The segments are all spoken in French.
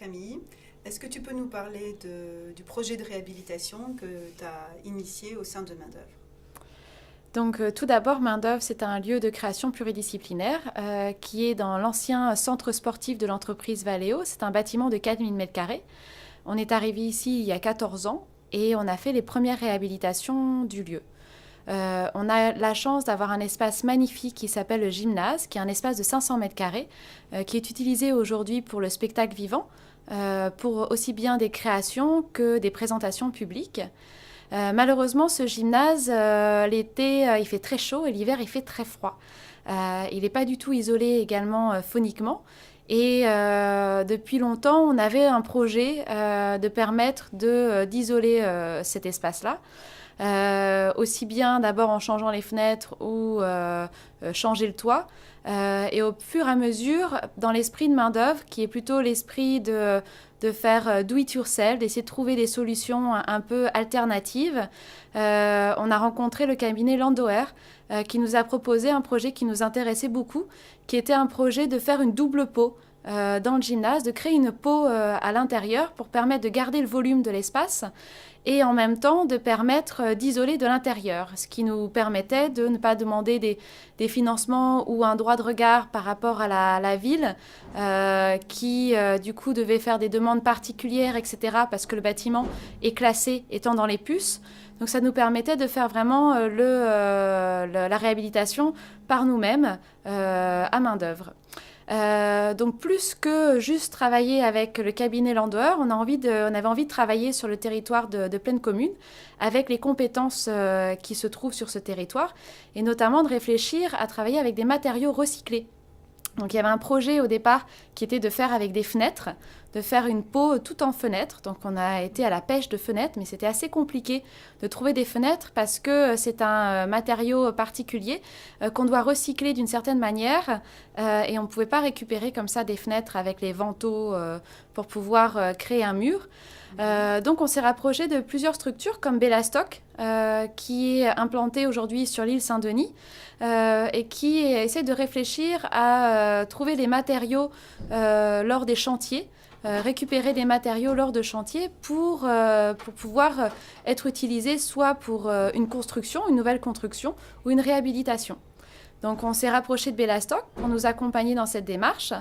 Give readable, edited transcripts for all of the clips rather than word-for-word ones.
Camille. Est-ce que tu peux nous parler du projet de réhabilitation que tu as initié au sein de Main-d'œuvre? Donc, tout d'abord, Main-d'œuvre, c'est un lieu de création pluridisciplinaire qui est dans l'ancien centre sportif de l'entreprise Valeo. C'est un bâtiment de 4000 m². On est arrivé ici il y a 14 ans et on a fait les premières réhabilitations du lieu. On a la chance d'avoir un espace magnifique qui s'appelle le gymnase, qui est un espace de 500 m², qui est utilisé aujourd'hui pour le spectacle vivant, pour aussi bien des créations que des présentations publiques. Malheureusement, ce gymnase, l'été, il fait très chaud et l'hiver, il fait très froid. Il n'est pas du tout isolé également phoniquement. Et depuis longtemps, on avait un projet de permettre d'isoler cet espace-là. Aussi bien d'abord en changeant les fenêtres ou changer le toit. Et au fur et à mesure, dans l'esprit de Main-d'œuvre, qui est plutôt l'esprit de faire do it yourself, d'essayer de trouver des solutions un peu alternatives, on a rencontré le cabinet Landauer qui nous a proposé un projet qui nous intéressait beaucoup, qui était un projet de faire une double peau dans le gymnase, de créer une peau à l'intérieur pour permettre de garder le volume de l'espace et en même temps de permettre d'isoler de l'intérieur, ce qui nous permettait de ne pas demander des financements ou un droit de regard par rapport à la ville qui du coup devait faire des demandes particulières, etc. parce que le bâtiment est classé étant dans les puces. Donc ça nous permettait de faire vraiment la réhabilitation par nous-mêmes à Main-d'œuvre. Donc plus que juste travailler avec le cabinet Landauer, on avait envie de travailler sur le territoire de Plaine Commune avec les compétences qui se trouvent sur ce territoire et notamment de réfléchir à travailler avec des matériaux recyclés. Donc il y avait un projet au départ qui était de faire avec des fenêtres, de faire une peau tout en fenêtre. Donc on a été à la pêche de fenêtres, mais c'était assez compliqué de trouver des fenêtres parce que c'est un matériau particulier qu'on doit recycler d'une certaine manière et on ne pouvait pas récupérer comme ça des fenêtres avec les vantaux pour pouvoir créer un mur. Donc on s'est rapproché de plusieurs structures comme Bellastock qui est implantée aujourd'hui sur l'île Saint-Denis et qui essaie de réfléchir à trouver des matériaux lors des chantiers, récupérer des matériaux lors de chantiers pour pouvoir être utilisés soit pour une construction, une nouvelle construction ou une réhabilitation. Donc on s'est rapproché de Bellastock pour nous accompagner dans cette démarche.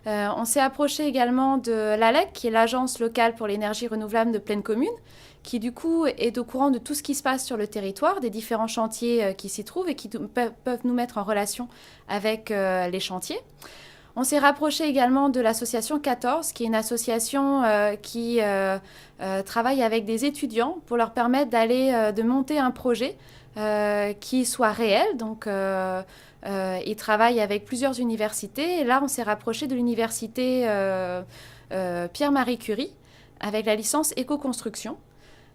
On s'est approché également de l'ALEC, qui est l'Agence locale pour l'énergie renouvelable de Plaine Commune, qui du coup est au courant de tout ce qui se passe sur le territoire, des différents chantiers qui s'y trouvent et qui peuvent nous mettre en relation avec les chantiers. On s'est rapproché également de l'association 14, qui est une association qui travaille avec des étudiants pour leur permettre de monter un projet qui soit réel. Donc, ils travaillent avec plusieurs universités. Et là, on s'est rapproché de l'université Pierre-Marie Curie avec la licence éco-construction.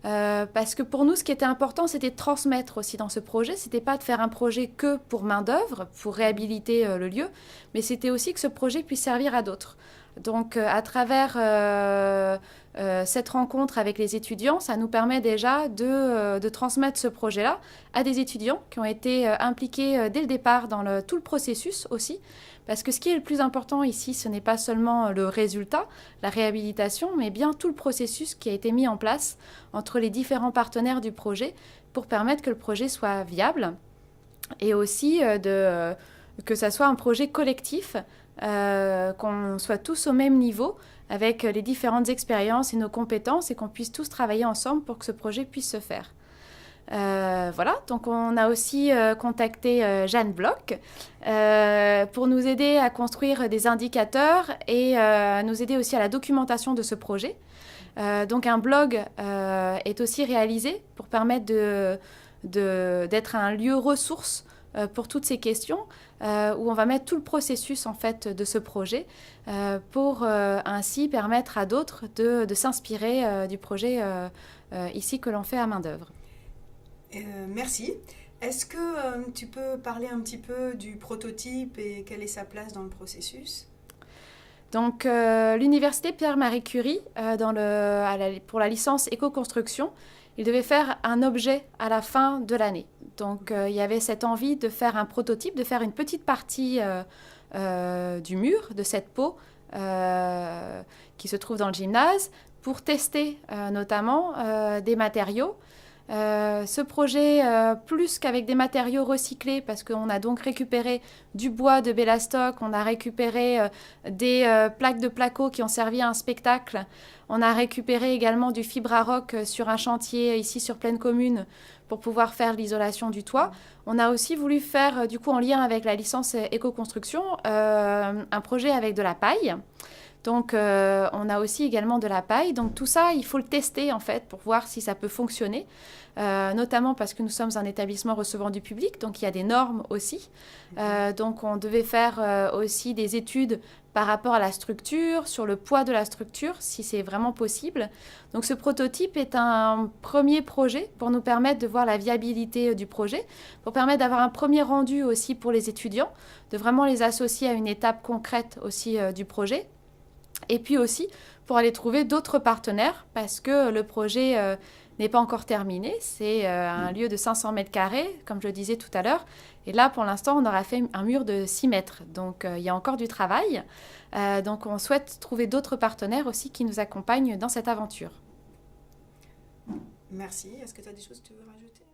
Parce que pour nous, ce qui était important, c'était de transmettre aussi dans ce projet. C'était pas de faire un projet que pour Main-d'œuvre, pour réhabiliter le lieu, mais c'était aussi que ce projet puisse servir à d'autres. Donc, à travers cette rencontre avec les étudiants, ça nous permet déjà de transmettre ce projet-là à des étudiants qui ont été impliqués dès le départ dans tout le processus aussi. Parce que ce qui est le plus important ici, ce n'est pas seulement le résultat, la réhabilitation, mais bien tout le processus qui a été mis en place entre les différents partenaires du projet pour permettre que le projet soit viable et aussi que ça soit un projet collectif, qu'on soit tous au même niveau avec les différentes expériences et nos compétences et qu'on puisse tous travailler ensemble pour que ce projet puisse se faire. Voilà, donc on a aussi contacté Jeanne Bloch pour nous aider à construire des indicateurs et nous aider aussi à la documentation de ce projet. Donc un blog est aussi réalisé pour permettre d'être un lieu ressource pour toutes ces questions, où on va mettre tout le processus en fait de ce projet pour ainsi permettre à d'autres de s'inspirer du projet ici que l'on fait à Main-d'œuvre. Merci. Est-ce que tu peux parler un petit peu du prototype et quelle est sa place dans le processus? Donc, l'université Pierre-Marie Curie, pour la licence éco-construction, il devait faire un objet à la fin de l'année. Donc, il y avait cette envie de faire un prototype, de faire une petite partie du mur, de cette peau, qui se trouve dans le gymnase pour tester notamment des matériaux. Ce projet, plus qu'avec des matériaux recyclés, parce qu'on a donc récupéré du bois de Bellastock, on a récupéré des plaques de placo qui ont servi à un spectacle, on a récupéré également du Fibrarock sur un chantier ici sur Plaine Commune pour pouvoir faire l'isolation du toit. On a aussi voulu faire, du coup en lien avec la licence éco-construction, un projet avec de la paille. Donc, on a aussi également de la paille. Donc, tout ça, il faut le tester, en fait, pour voir si ça peut fonctionner. Notamment parce que nous sommes un établissement recevant du public, donc il y a des normes aussi. Donc, on devait faire aussi des études par rapport à la structure, sur le poids de la structure, si c'est vraiment possible. Donc, ce prototype est un premier projet pour nous permettre de voir la viabilité du projet, pour permettre d'avoir un premier rendu aussi pour les étudiants, de vraiment les associer à une étape concrète aussi du projet. Et puis aussi pour aller trouver d'autres partenaires parce que le projet n'est pas encore terminé. C'est un lieu de 500 mètres carrés, comme je le disais tout à l'heure. Et là, pour l'instant, on aura fait un mur de 6 mètres. Donc, il y a encore du travail. Donc, on souhaite trouver d'autres partenaires aussi qui nous accompagnent dans cette aventure. Merci. Est-ce que tu as des choses que tu veux rajouter ?